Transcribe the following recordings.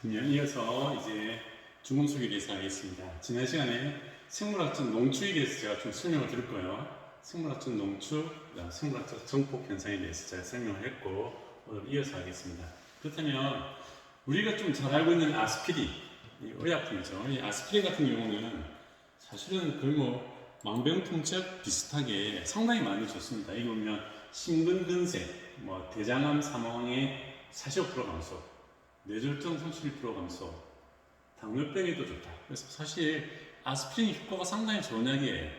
그러면 이어서 이제 중금속에 대해서 알겠습니다. 지난 시간에 생물학적 농축에 대해서 제가 좀 설명을 드릴 거예요. 생물학적 농축, 생물학적 정폭 현상에 대해서 제가 설명을 했고 오늘 이어서 하겠습니다. 그렇다면 우리가 좀 잘 알고 있는 아스피린, 이 의약품이죠. 이 아스피린 같은 경우는 사실은 거의 뭐 만병통치약 비슷하게 상당히 많이 좋습니다. 이거 보면 심근근세, 뭐 대장암 사망의 45% 감소, 뇌졸중 31% 감소, 당뇨병에도 좋다. 그래서 사실 아스피린 효과가 상당히 좋은 약이에요.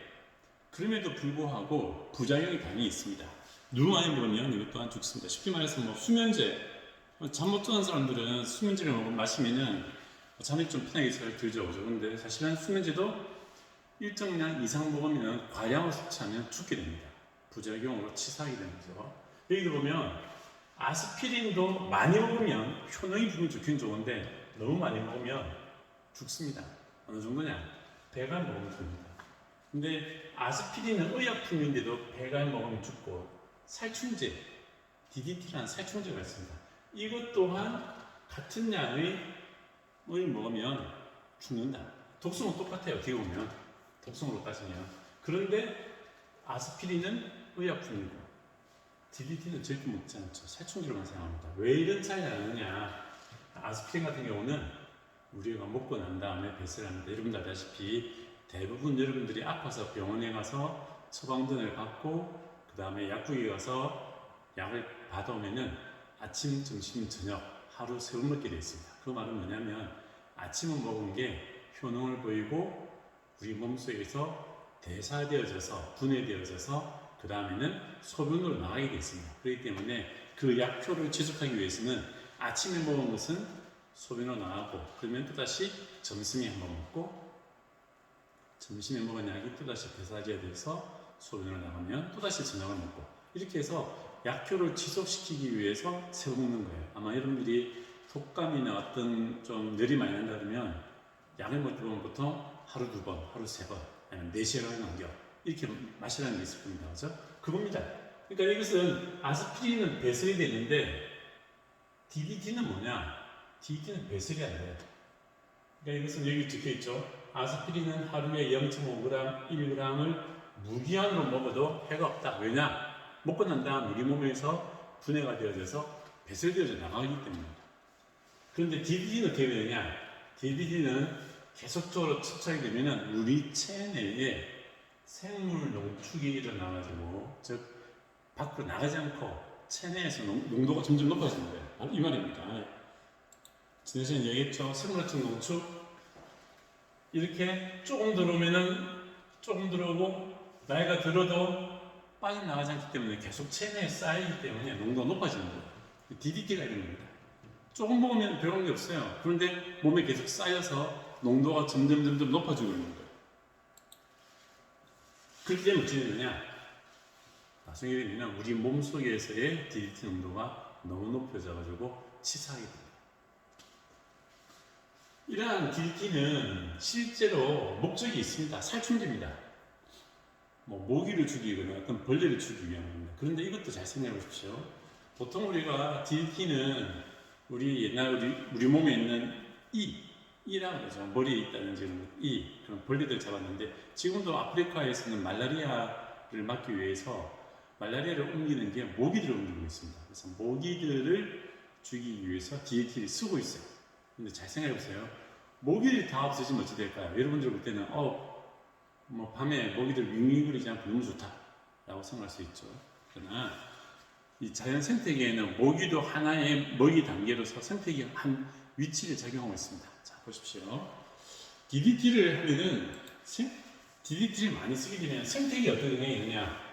그럼에도 불구하고 부작용이 당연히 있습니다. 너무 많이 먹으면 이것 또한 죽습니다. 쉽게 말해서 뭐 수면제, 잠 못 자는 사람들은 수면제를 마시면은 잠이 좀 편하게 잘 들죠. 그런데 사실은 수면제도 일정량 이상 먹으면 과량을 섭취하면 죽게 됩니다. 부작용으로 치사하게 되면서 여기도 보면 아스피린도 많이 먹으면 효능이 분명 좋긴 좋은데 너무 많이 먹으면 죽습니다. 어느 정도냐? 100알 먹으면 죽습니다. 근데 아스피린은 의약품인데도 100알 먹으면 죽고 살충제, DDT라는 살충제가 있습니다. 이것 또한 같은 양의 먹으면 죽는다. 독성은 똑같아요. 어떻게 보면 독성으로 따지면. 그런데 아스피린은 의약품이고 DDT는 절대 먹지 않죠. 살충제로만 사용합니다. 왜 이런 차이가 나느냐? 아스피린 같은 경우는 우리가 먹고 난 다음에 배설을 합니다. 여러분들 알다시피 대부분 여러분들이 아파서 병원에 가서 처방전을 받고 그 다음에 약국에 가서 약을 받아오면은 아침, 점심, 저녁 하루 3번 먹게 되어 있습니다. 그 말은 뭐냐면 아침은 먹은 게 효능을 보이고 우리 몸속에서 대사되어져서 분해되어져서 그 다음에는 소변으로 나가게 되어 있습니다. 그렇기 때문에 그 약효를 지속하기 위해서는 아침에 먹은 것은 소변으로 나가고 그러면 또다시 점심에 한번 먹고 점심에 먹은 약이 또다시 대사되어서 소변으로 나가면 또다시 저녁을 먹고 이렇게 해서 약효를 지속시키기 위해서 새우 먹는 거예요. 아마 여러분들이 독감이나 어떤 좀 뇌리 많이 난다 그러면 약을 먹다 보면 보통 하루 2번, 하루 3번, 아니면 4시간을 넘겨 이렇게 마시라는 게 있을 겁니다. 그죠? 그겁니다. 그러니까 이것은 아스피린은 배설이 되는데 DDT는 뭐냐? DDT는 배설이 안 돼요. 그러니까 이것은 여기 적혀 있죠. 아스피린은 하루에 0.5g, 1g을 무기한으로 먹어도 해가 없다. 왜냐? 먹고 난 다음 우리 몸에서 분해가 되어져서 배설되어져 나가기 때문입니다. 그런데 DDT는 어떻게 되느냐? DDT는 계속적으로 섭취하게 되면 우리 체내에 생물 농축이 일어나가지고 즉 밖으로 나가지 않고 체내에서 농도가 점점 높아지는 거예요. 바로 이 말입니다. 지난 시간에 얘기했죠. 생물학적 농축 이렇게 조금 들어오면은 조금 들어오고 나이가 들어도 빠져나가지 않기 때문에 계속 체내에 쌓이기 때문에 농도가 높아지는 거예요. DDT가 이런 겁니다. 조금 먹으면 별한 게 없어요. 그런데 몸에 계속 쌓여서 농도가 점점 높아지고 있는 거예요. 그렇기 때문에 어떻게 되느냐? 나중에 되면 우리 몸속에서의 DDT 농도가 너무 높아져가지고 치사하게 됩니다. 이러한 DDT는 실제로 목적이 있습니다. 살충제입니다. 뭐 모기를 죽이거나 어떤 벌레를 죽이기 위함입니다. 그런데 이것도 잘 생각해 보십시오. 보통 우리가 DDT는 우리 옛날 우리 몸에 있는 이라고 그러죠. 머리에 있다는 지금 그런 벌레들 잡았는데 지금도 아프리카에서는 말라리아를 막기 위해서 말라리아를 옮기는 게 모기들을 옮기고 있습니다. 그래서 모기들을 죽이기 위해서 DDT를 쓰고 있어요. 근데 잘 생각해 보세요. 모기들이 다 없어지면 어찌 될까요? 여러분들 볼 때는 뭐 밤에 모기들 윙윙거리지 않고 너무 좋다 라고 생각할 수 있죠. 그러나 이 자연 생태계에는 모기도 하나의 먹이 단계로서 생태계 한 위치를 작용하고 있습니다. 자, 보십시오. DDT를 하면은 DDT를 많이 쓰게 되면 생태계에 어떤 영향이 있느냐?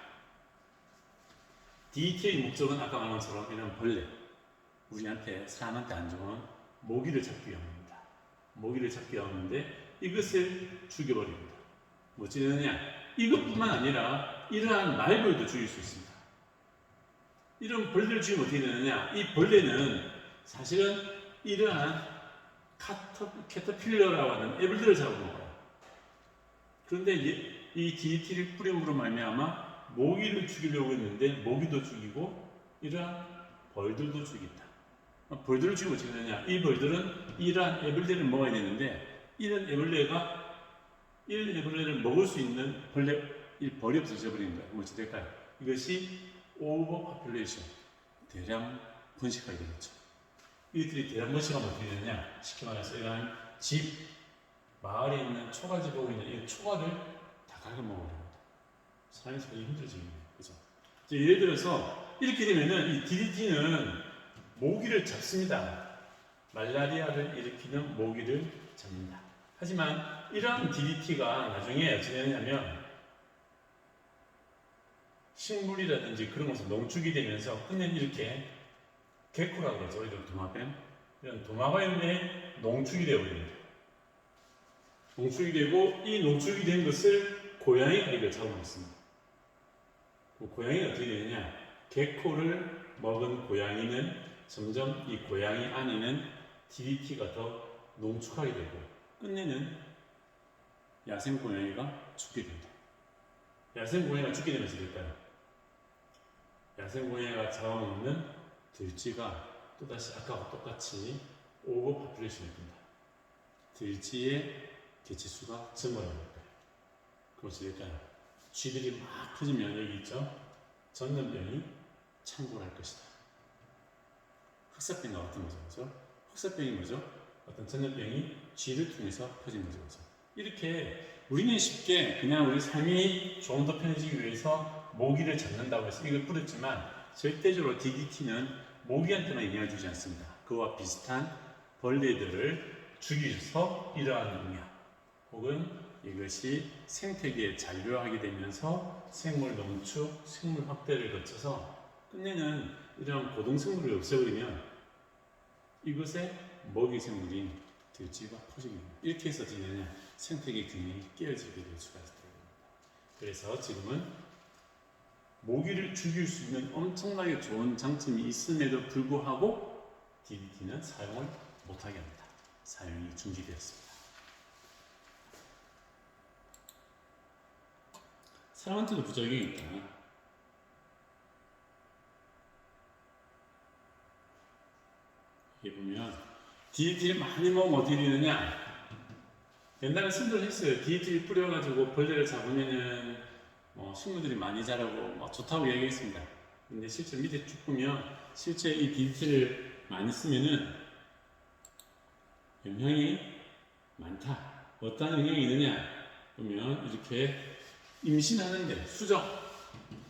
DDT의 목적은 아까 말한 것처럼 이런 벌레, 우리한테 사람한테 안 좋은 모기를 잡기 위함입니다. 모기를 잡기 위함인데 이것을 죽여버립니다. 뭐 찌르느냐? 이것뿐만 아니라 이러한 말벌도 죽일 수 있습니다. 이런 벌레를 죽이면 어떻게 되느냐? 이 벌레는 사실은 이러한 캐터필러라고 하는 애벌들을 잡아먹어요. 그런데 이 DDT를 뿌림으로 말미암아 모기를 죽이려고 했는데 모기도 죽이고 이러한 벌들도 죽인다. 벌들을 죽이면 어떻게 되느냐? 이 벌들은 이러한 애벌레를 먹어야 되는데 이런 애벌레를 먹을 수 있는 벌이 없어져 버리는 거야. 그럼 어찌 될까요? 이것이 오버파퓰레이션, 대량 번식하게 되겠죠. 이들이 대량 번식하면 어떻게 되느냐? 쉽게 말해서 이러한 마을에 있는 초가집 보고 있는 이 초가를 다 갉아먹어버립니다. 사람이 살기 힘들어지는 거예요. 그죠? 예를 들어서 이렇게 되면은 이 DDT는 모기를 잡습니다. 말라리아를 일으키는 모기를 잡는다. 하지만 이러한 DDT가 나중에 어떻게 되냐면 식물이라든지 그런 것을 농축이 되면서 끝내 이렇게 개코라고 그러죠. 이런 도마뱀. 이런 도마뱀에 농축이 되어버립니다. 농축이 되고 이 농축이 된 것을 고양이가 이걸 잡아먹습니다. 고양이가 어떻게 되느냐? 개코를 먹은 고양이는 점점 이 고양이 안에는 DDT가 더 농축하게 되고 끝내는 야생 고양이가 죽게 됩니다. 야생 고양이가 죽게 되면 어떻게 될까요? 야생 고양이가 잡아먹는 들쥐가 또다시 아까와 똑같이 오버파퓰레이션이 됩니다. 들쥐의 개체수가 증가하는 거예요. 그럼 어떻게 될까요? 쥐들이 막 커지면 여기 있죠? 전염병이 창궐할 것이다. 흑사병과 같은 거죠. 그죠? 흑사병이 뭐죠? 어떤 전염병이 쥐를 통해서 퍼진 거죠. 그죠? 이렇게 우리는 쉽게 그냥 우리 삶이 좀 더 편해지기 위해서 모기를 잡는다고 해서 이걸 뿌렸지만 절대적으로 DDT는 모기한테만 영향을 주지 않습니다. 그와 비슷한 벌레들을 죽이셔서 이러한 영향 혹은 이것이 생태계에 잔류하게 되면서 생물 농축, 생물 확대를 거쳐서 끝내는 이런 고동생물을 없애버리면 이것의 먹이 생물인 들쥐가 퍼지게 됩니다. 이렇게 해서 되느냐 생태계 균형이 깨어지게 될 수가 있습니다. 그래서 지금은 모기를 죽일 수 있는 엄청나게 좋은 장점이 있음에도 불구하고 DDT는 사용을 못하게 합니다. 사용이 중지되었습니다. 사람한테도 부작용이 있다. 여기 보면 DDT를 많이 먹으면 어떻게 되느냐? 옛날에 선도를 했어요. DDT를 뿌려가지고 벌레를 잡으면은 식물들이 많이 자라고 좋다고 얘기했습니다. 근데 실제 밑에 쭉 보면 실제 이 DDT를 많이 쓰면은 영향이 많다. 어떤 영향이 있느냐? 보면 이렇게 임신하는데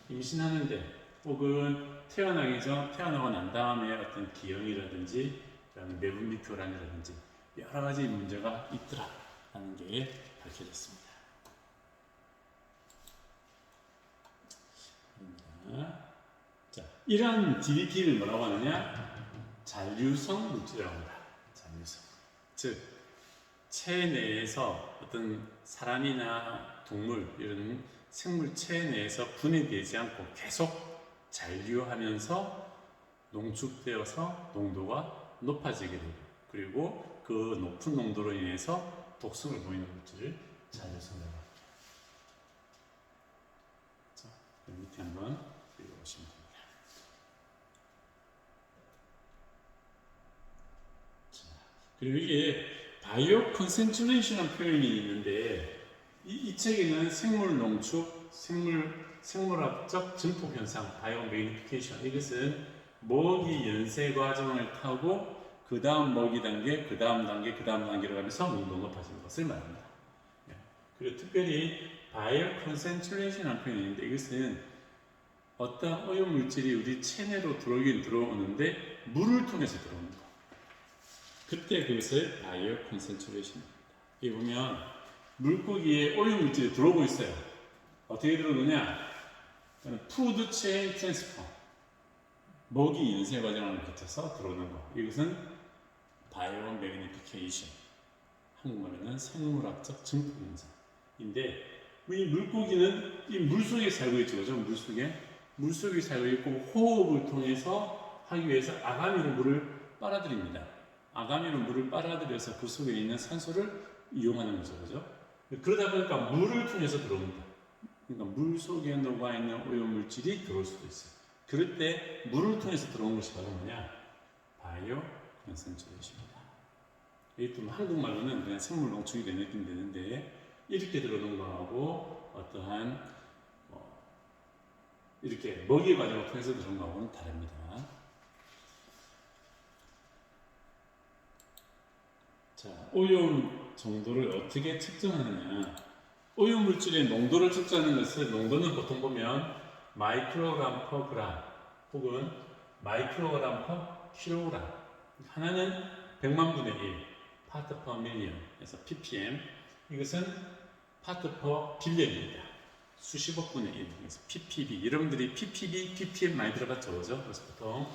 임신하는데 혹은 태어나고 난 다음에 어떤 기형이라든지 내분비교란이라든지 여러 가지 문제가 있더라라는 게 밝혀졌습니다. 자, 이러한 DDT를 뭐라고 하느냐? 잔류성 물질이라고 합니다. 잔류성. 즉, 체내에서 어떤 사람이나 동물, 이런 생물체 내에서 분해되지 않고 계속 잔류하면서 농축되어서 농도가 높아지게 되고 그리고 그 높은 농도로 인해서 독성을 보이는 물질을 잔류성이라고 합니다. 자, 밑에 한번 읽어보시면 됩니다. 자, 그리고 이게 바이오 컨센트레이션이라는 표현이 있는데 이 책에는 생물 농축, 생물학적 증폭 현상, 바이오 매니피케이션 이것은 먹이 연쇄 과정을 타고 그 다음 먹이 단계, 그 다음 단계, 그 다음 단계로 가면서 농도 높아지는 것을 말합니다. 그리고 특별히 바이오 컨센트레이션이라는 표현이 있는데 이것은 어떤 오염물질이 우리 체내로 들어오긴 들어오는데 물을 통해서 들어오는 거. 그때 그것을 바이오 컨센트레이션입니다. 여기 보면 물고기에 오염물질이 들어오고 있어요. 어떻게 들어오느냐? 푸드 체인 트랜스퍼. 먹이 연쇄 과정을 거쳐서 들어오는 거. 이것은 바이오 매그니피케이션. 한국말로는 생물학적 증폭 현상인데 이 물고기는 이 물속에 살고 있죠. 그죠? 물속에 살고 있고 호흡을 통해서 하기 위해서 아가미로 물을 빨아들입니다. 아가미로 물을 빨아들여서 그 속에 있는 산소를 이용하는 거죠. 그죠? 그러다 보니까 물을 통해서 들어옵니다. 그러니까 물 속에 녹아있는 오염물질이 들어올 수도 있어요. 그럴 때 물을 통해서 들어온 것이 바로 뭐냐? 바이오 컨센트레이션입니다. 이게 또 한국말로는 그냥 생물 농축이 되는 느낌 되는데 이렇게 들어오는 거하고 어떠한 이렇게 먹이 과정을 통해서 들어온 거하고는 다릅니다. 자, 오염 정도를 어떻게 측정하느냐? 오염 물질의 농도를 측정하는 것은 농도는 보통 보면 마이크로그램 퍼 그램 혹은 마이크로그램 퍼 킬로그램 하나는 100만 분의 1 파트 퍼 밀리언에서 ppm 이것은 파트 퍼 빌리언입니다. 수십억 분의 1 그래서 ppb 여러분들이 ppb, ppm 많이 들어봤죠? 그죠? 그래서 보통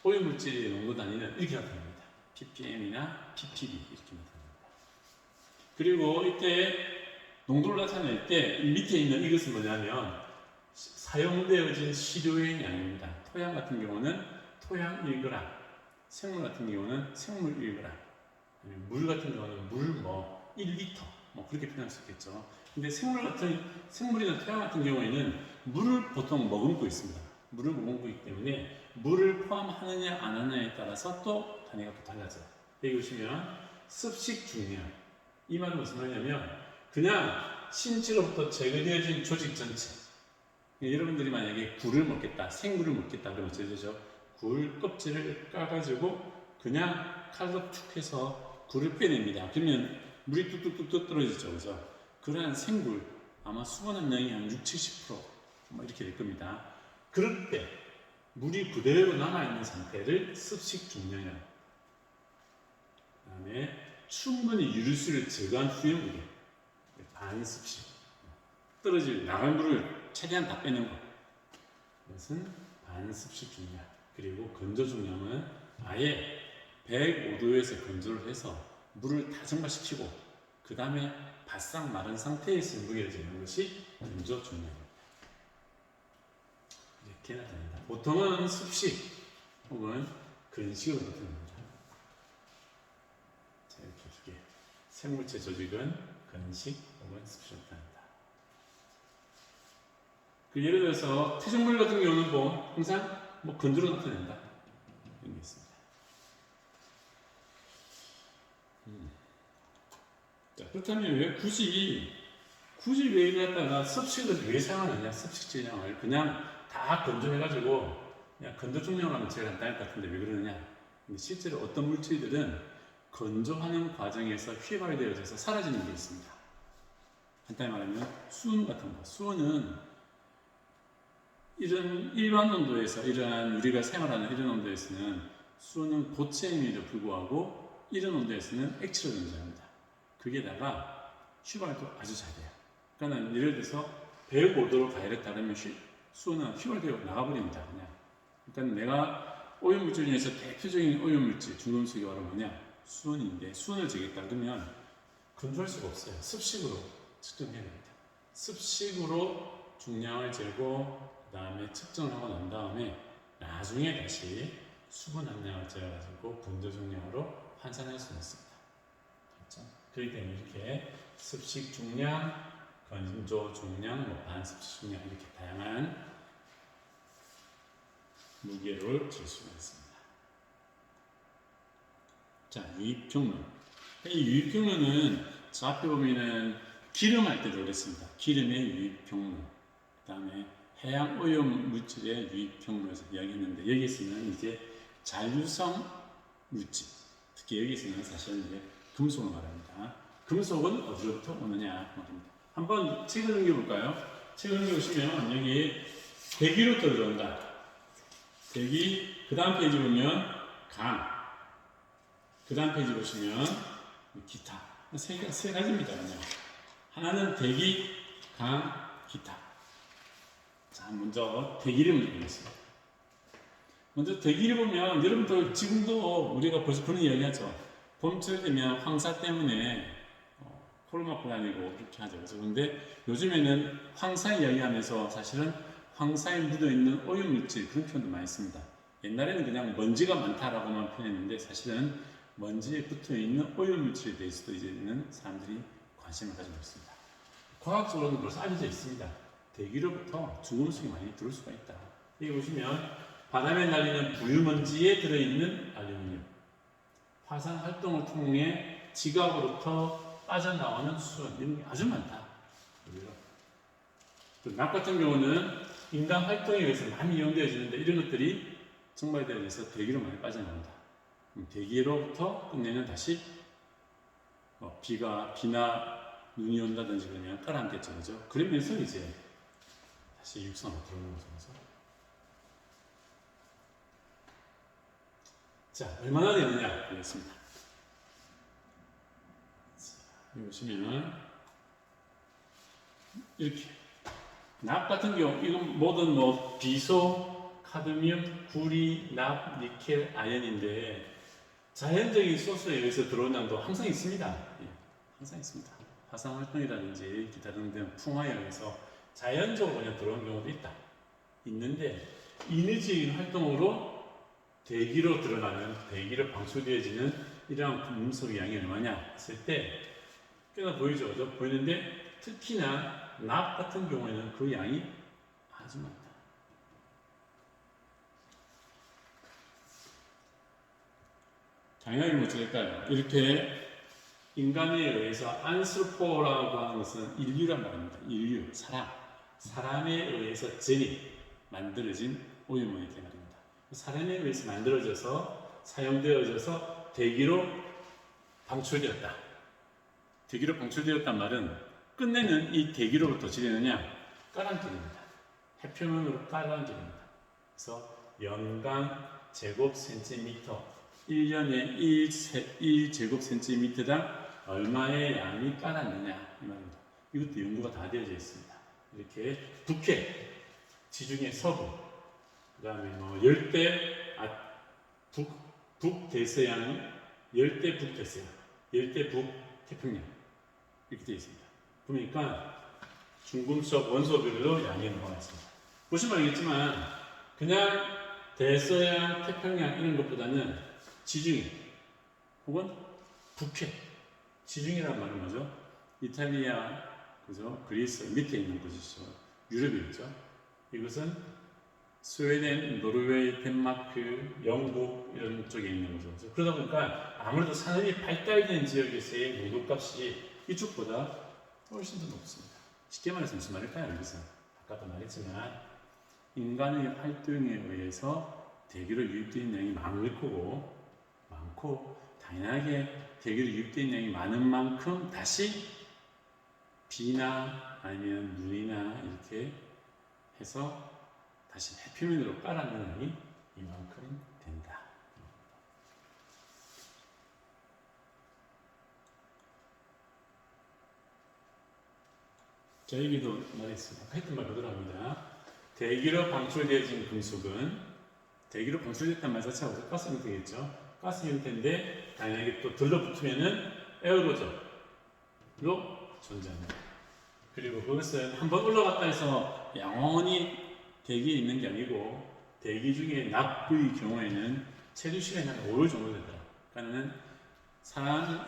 오염 물질의 농도 단위는 이렇게 나타납니다. ppm이나 ppb 이렇게 나타납니다. 그리고 이때 농도를 나타낼 때 밑에 있는 이것은 뭐냐면 사용되어진 시료의 양입니다. 토양 같은 경우는 토양 1g, 생물 같은 경우는 생물 1g, 물 같은 경우는 물 1리터 그렇게 표현할 수 있겠죠. 근데 생물이나 토양 같은 경우에는 물을 보통 머금고 있습니다. 물을 머금고 있기 때문에 물을 포함하느냐 안 하느냐에 따라서 또 단위가 또 달라져요. 여기 보시면 습식 중량 이 말은 무슨 말이냐면 그냥 신체로부터 제거되어진 조직 전체 여러분들이 만약에 굴을 먹겠다 생굴을 먹겠다 그러면 어떻게 되죠? 굴 껍질을 까가지고 그냥 칼로 툭 해서 굴을 빼냅니다. 그러면 물이 뚝뚝뚝뚝 떨어지죠. 그죠? 그러한 생굴 아마 수분 함량이 한 60-70% 이렇게 될 겁니다. 그럴 때 물이 그대로 남아있는 상태를 습식 중량이라고 합니다. 그 다음에 충분히 유류수를 제거한 후의 물이 반습식 떨어질 나갈 물을 최대한 다 빼는 것 이것은 반습식 중량. 그리고 건조 중량은 아예 105도에서 건조를 해서 물을 다 증발시키고 그 다음에 바싹 마른 상태에서 무게를 재는 것이 건조 중량입니다. 이렇게 나타납니다. 보통은 습식 혹은 건식으로 나타납니다. 자, 이렇게 두 개. 생물체 조직은 건식 혹은 습식으로 나타납니다. 그 예를 들어서 퇴적물 같은 경우는 항상 건조로 나타낸다. 이런 게 있습니다. 자, 그렇다면 왜 굳이 왜 이걸 습식을 왜 사용하느냐? 습식 질량을 그냥 다 건조해가지고 그냥 건조 중량으로 하면 제일 간단할 것 같은데 왜 그러느냐? 근데 실제로 어떤 물질들은 건조하는 과정에서 휘발되어져서 사라지는 게 있습니다. 간단히 말하면 수은 같은 거. 수은은 이런 일반 온도에서 이러한 우리가 생활하는 이런 온도에서는 수은은 고체임에도 불구하고 이런 온도에서는 액체로 존재합니다. 거기에다가 휘발도 아주 잘 돼요. 그러니까 예를 들어서 105도로 가열에 따르면 수은은 휘발되어 나가버립니다. 그냥. 그러니까 내가 오염물질 중에서 대표적인 오염물질 중금속이 바로 뭐냐? 수은인데 수은을 재겠다 그러면 건조할 수가 없어요. 습식으로 측정해야 됩니다. 습식으로 중량을 재고 그 다음에 측정을 하고 난 다음에 나중에 다시 수분 함량을 재가지고 건조 중량으로 환산할 수 있습니다. 그렇죠? 그렇기 때문에 이렇게 습식 중량, 건조 중량, 반습식 중량 이렇게 다양한 무게를 질 수가 있습니다. 자, 유입평론. 이 유입평론은 저 앞에 보면은 기름 할 때도 그랬습니다. 기름의 유입평론. 그 다음에 해양 오염 물질의 유입평론에서 이야기했는데 여기서는 이제 자유성 물질. 특히 여기서는 사실은 이제 금속을 말합니다. 금속은 어디로부터 오느냐 말입니다. 한번 책을 넘겨볼까요? 책을 넘겨보시면 여기 대기로부터 들어온다. 대기, 그 다음 페이지 보면 강, 그 다음 페이지 보시면 기타. 세 가지입니다. 그냥. 하나는 대기, 강, 기타. 자, 먼저 대기를 먼저 보겠습니다. 먼저 대기를 보면 여러분들 지금도 우리가 벌써 그런 이야기 하죠. 봄철 되면 황사 때문에 코를 막고 다니고 그렇게 하죠. 그런데 요즘에는 황사 이야기하면서 사실은 황사에 묻어있는 오염물질 그런 표현도 많이 씁니다. 옛날에는 그냥 먼지가 많다라고만 표현했는데 사실은 먼지에 붙어있는 오염물질에 대해서도 이제는 사람들이 관심을 가지고 있습니다. 과학적으로는 벌써 알려져 있습니다. 대기로부터 중금속이 많이 들어올 수가 있다. 여기 보시면 바람에 날리는 부유먼지에 들어있는 알루미늄. 화산 활동을 통해 지각으로부터 빠져나오는 수은 이런 게 아주 많다. 납 같은 경우는 인간 활동에 의해서 많이 이용되어지는데 이런 것들이 증발되어서 대기로 많이 빠져나온다. 대기로부터 끝내는 다시 비나 눈이 온다든지 그러면 깔아앉겠죠, 그죠? 그러면서 이제 다시 육상으로 들어오는 거죠. 자, 얼마나 되느냐 보겠습니다. 여기 보시면 이렇게 납 같은 경우 이건 모든 비소, 카드뮴, 구리, 납, 니켈, 아연인데 자연적인 소스에 의해서 들어온 양도 항상 있습니다. 예, 항상 있습니다. 화산 활동이라든지 다른 데 풍화에 의해서 자연적으로 그냥 들어온 경우도 있는데 인위적인 활동으로 대기로 드러나는, 대기로 방출되어지는 이러한 금속의 양이 얼마냐 했을 때 꽤나 보이죠? 보이는데 특히나 납 같은 경우에는 그 양이 아주 많다. 당연히 어찌될까요? 이렇게 인간에 의해서 안스로포라고 하는 것은 인류란 말입니다. 인류, 사람에 의해서 만들어진 오염원이 되는 겁니다. 사람에 의해서 만들어져서 사용되어져서 대기로 방출되었다. 대기로 방출되었단 말은 끝내는 이 대기로부터 지내느냐? 깔아앉기입니다. 해표면으로 깔아앉기입니다. 그래서 연간 제곱 센티미터 1년에 1제곱 센티미터당 얼마의 양이 깔았느냐 이 말입니다. 이것도 연구가 다 되어져 있습니다. 이렇게 북해, 지중해 서부, 그 다음에 북대서양, 열대 북대서양, 열대 북태평양 이렇게 되어 있습니다. 보니까 중금속 원소별로 양이 나와 있습니다. 보시면 알겠지만 그냥 대서양, 태평양 이런 것보다는 지중해 혹은 북해, 지중해란 말은 뭐죠? 이탈리아, 그죠? 그리스 밑에 있는 곳이죠. 유럽이죠. 이것은 스웨덴, 노르웨이, 덴마크, 영국 이런 쪽에 있는 거죠. 그러다 보니까 아무래도 산업이 발달된 지역에서의 농도값이 이쪽보다 훨씬 더 높습니다. 쉽게 말해서 무슨 말일까요? 여기서 아까도 말했지만 인간의 활동에 의해서 대기로 유입된 양이 많고 당연하게 대기로 유입된 양이 많은 만큼 다시 비나 아니면 눈이나 이렇게 해서 다시 해표면으로 깔아놓는 양이 이만큼 된다. 자, 여기도 말했습니다. 했던 말 그대로 합니다. 대기로 방출되어진 금속은 대기로 방출됐단 말 자체가 가스 형태겠죠. 가스 형태인데 당연하게 또 들러붙으면은 에어로졸로 존재합니다. 그리고 그것은 한번 올라갔다 해서 영원히 대기에 있는 게 아니고 대기 중에 납의 경우에는 체류 시간이 한 5일 정도 된다. 그러니까는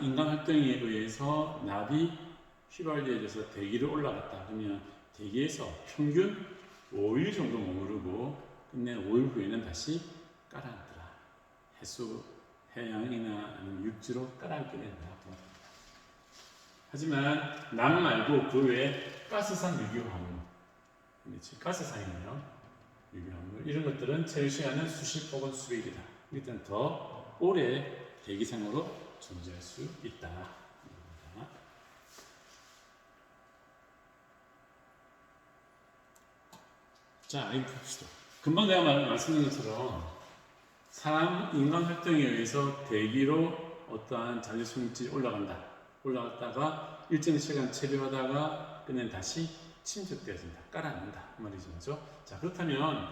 인간 활동에 의해서 납이 휘발되어져서 대기로 올라갔다 그러면 대기에서 평균 5일 정도 머무르고 끝내 5일 후에는 다시 깔아앉더라. 해양이나 아니면 육지로 깔아앉게 된다. 하지만 납 말고 그 외에 가스산 유기화합물, 가스산이네요. 유기화합물 이런 것들은 체류 시간은 수십 혹은 수백이다. 일단 더 오래 대기상으로 존재할 수 있다. 자, 이거 봅시다. 금방 내가 말씀드린 것처럼 인간 활동에 의해서 대기로 어떠한 잔류수용질이 올라갔다가 일정 시간 체류하다가 끝내 다시 침투되어진다. 깔아앉는다. 그 말이죠. 자, 그렇다면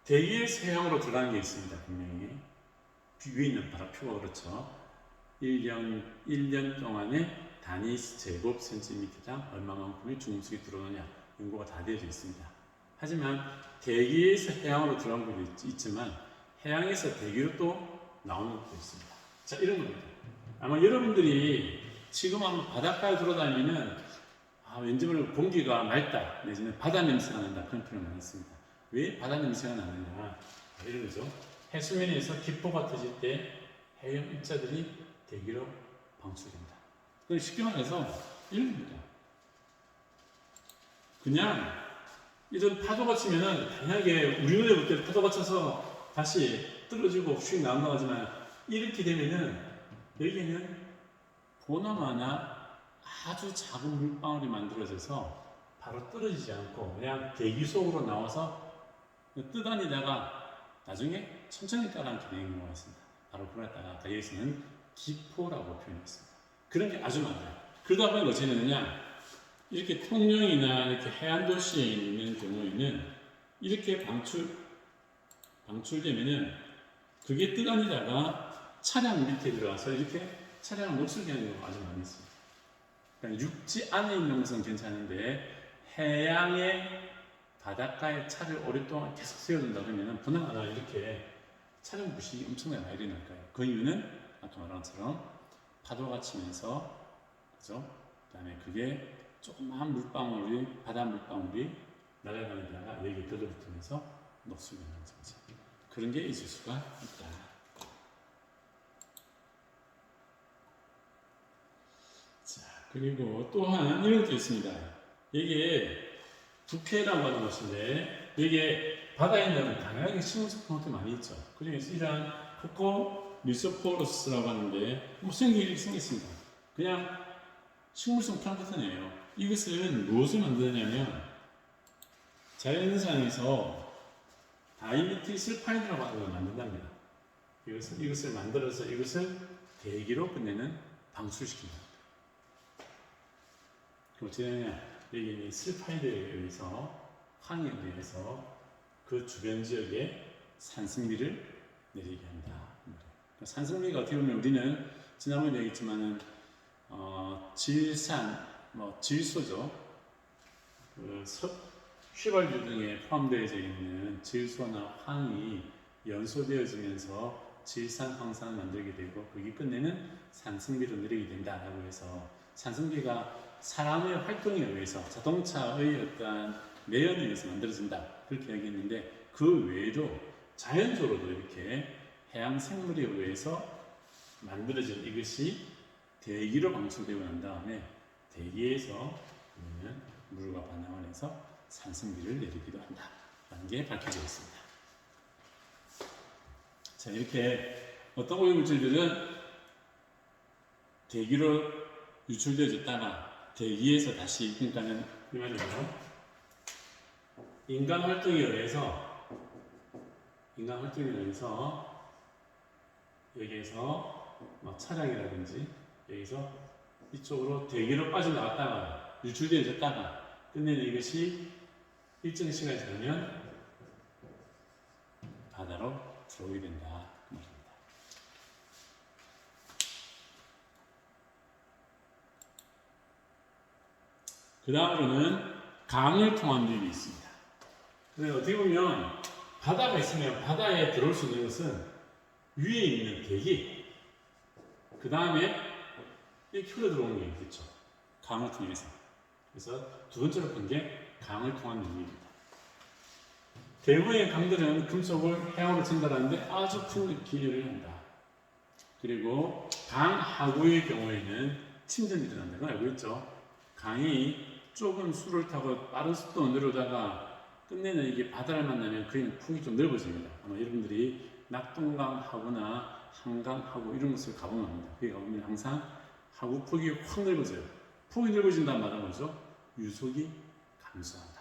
대기에서 해양으로 들어가는 게 있습니다. 분명히 위에 있는 바다표가 그렇죠. 1년 동안에 단위 제곱 센티미터당 얼마만큼의 중금속이 들어오느냐 연구가 다 되어져 있습니다. 하지만 대기에서 해양으로 들어간 것도 있지만 해양에서 대기로 또 나오는 것도 있습니다. 자, 이런 겁니다. 아마 여러분들이 지금 한번 바닷가에 돌아다니면은 왠지 모르게 공기가 맑다 내지는 바다 냄새가 난다 그런 표현을 많이 씁니다. 왜 바다 냄새가 나느냐? 이런 거죠. 해수면에서 기포가 터질 때 해역 입자들이 대기로 방출된다. 그럼 쉽게 말해서 이런 겁니다. 그냥 이런 파도가 치면은 당연하게 우리 눈에 볼 때 파도가 쳐서 다시 떨어지고 휙 나가지만 이렇게 되면은 여기에는 보나마나 아주 작은 물방울이 만들어져서 바로 떨어지지 않고 그냥 대기 속으로 나와서 뜨다니다가 나중에 천천히 따라앉게 되는 경우가 있습니다. 바로 그러다가 아까 여기서는 기포라고 표현했습니다. 그런 게 아주 많아요. 그러다 보니 어찌 되느냐, 이렇게 통영이나 이렇게 해안 도시에 있는 경우에는 이렇게 방출되면은 그게 뜨다니다가 차량 밑에 들어가서 이렇게 차량을 녹슬게 하는 경우가 아주 많이 있습니다. 그러니까 육지 안에 있는 것은 괜찮은데 해양의 바닷가에 차를 오랫동안 계속 세워둔다 그러면 보나마나 이렇게 차량 부식이 엄청나게 많이 일어날 거예요. 그 이유는 아까 말한 것처럼 파도가 치면서, 그죠? 그 다음에 그게 조그마한 물방울이, 바다 물방울이 날아다니다가 여기 들러붙으면서 녹슬게 하는 거죠. 그런 게 있을 수가 있다. 자, 그리고 또한 이런 것도 있습니다. 이게 부패라고 하는 것인데, 이게 바다에 있는 다양하게 식물성 형태 많이 있죠. 그중에서 이러한 코코 미소포러스라고 하는데, 뭐 생기게 생겼습니다. 그냥 식물성 플랑크톤이에요. 이것은 무엇을 만드냐면, 자연상에서 다이미틸슬파이드라고 하는 걸 만든답니다. 이것을 만들어서 이것을 대기로 끝내는 방출시킨다. 그럼 어떻게 되느냐? 여기 슬파이드에 의해서, 항에 의해서 그 주변 지역에 산성비를 내리게 한다. 그러니까 산성비가 어떻게 보면 우리는 지난번에 얘기했지만은 질산, 질소죠. 그 휘발유 등에 포함되어 있는 질소나 황이 연소되어지면서 질산, 황산을 만들게 되고 그게 끝내는 산성비로 내리게 된다라고 해서 산성비가 사람의 활동에 의해서 자동차의 어떠한 매연에 의해서 만들어진다 그렇게 얘기했는데 그 외에도 자연적으로도 이렇게 해양 생물에 의해서 만들어진 이것이 대기로 방출되고 난 다음에 대기에서 물과 반응을 해서 산성비를 내리기도 한다라는 게 밝혀져 있습니다. 자, 이렇게 어떤 오염물질들은 대기로 유출되어졌다가 대기에서 다시, 그러니까는 이 말이죠. 인간 활동에 의해서 여기에서 차량이라든지 여기서 이쪽으로 대기로 빠져나갔다가 유출되어졌다가 끝내는 이것이 일정 시간이 지나면 바다로 들어오게 된다 그 말입니다. 그 다음으로는 강을 통한 유입이 있습니다. 그래서 어떻게 보면 바다가 있으면 바다에 들어올 수 있는 것은 위에 있는 대기, 그 다음에 이렇게 흘러 들어오는 게 있겠죠. 강을 통해서. 그래서 두 번째로 본 게 강을 통한 유입입니다. 대부분의 강들은 금속을 해양으로 전달하는데 아주 큰 기여를 한다. 그리고 강 하구의 경우에는 침전이 일어난다는 걸 알고 있죠. 강이 좁은 수를 타고 빠른 속도로 내려오다가 끝내는 이게 바다를 만나면 그냥 폭이 좀 넓어집니다. 아마 여러분들이 낙동강 하구나 한강 하구 이런 곳을 가보면 합니다. 거기 가보면 항상 하구 폭이 확 넓어져요. 폭이 넓어진다는 말은 뭐죠? 유속이 감소한다.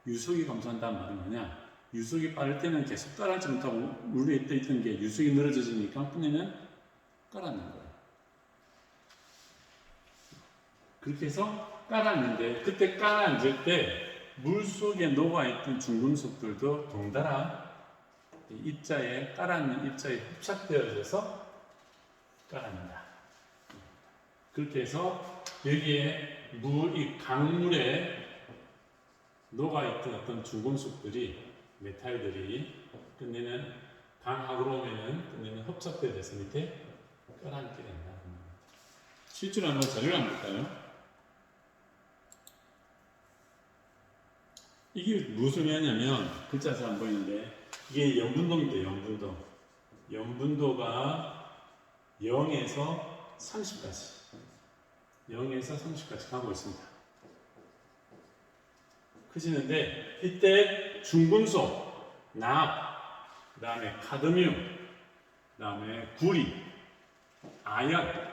유속이 감소한다는 말은 뭐냐? 유속이 빠를 때는 계속 깔아앉지 못하고 물 위에 떠있던 게 유속이 늘어져지니까 끝내는 깔아앉는 거예요. 그렇게 해서 깔아앉는데 그때 깔아앉을 때 물속에 녹아있던 중금속들도 동달아 입자에 깔아앉는 입자에 흡착되어져서 깔아앉는다. 그렇게 해서 여기에 이 강물에 녹아있던 어떤 중금속들이 메탈들이 끝내는 강하구로 오면은 끝내는 흡착되어져서 밑에 깔아앉게 된다. 실제로 한번 자료를 한번 볼까요? 이게 무슨 의미냐면 글자에서 안 보이는데 이게 염분도입니다. 염분도. 염분도가 0에서 30까지 0에서 30까지 가고 있습니다. 커지는데 이때 중금속, 납, 그 다음에 카드뮴, 그 다음에 구리, 아연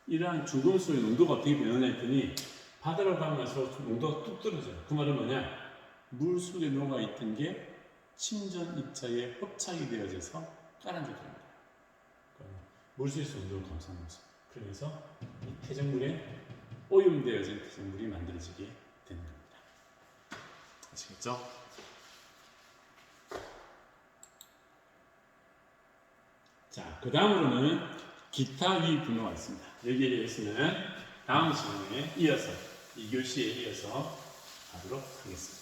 이러한 중금속의 농도가 어떻게 변하냐 했더니 바다로 가면서 농도가 뚝 떨어져요. 그 말은 뭐냐? 물 속에 녹아있던 게 침전 입자에 흡착이 되어져서 깔아져 버립니다. 물수에서 운동을 감소하는 거죠. 그래서 이 퇴적물에 오염되어진 퇴적물이 만들어지게 되는 겁니다. 아시겠죠? 자, 그 다음으로는 기타 유입 분모가 있습니다. 여기에 대해서는 다음 시간에 이어서 2교시에 이어서 하도록 하겠습니다.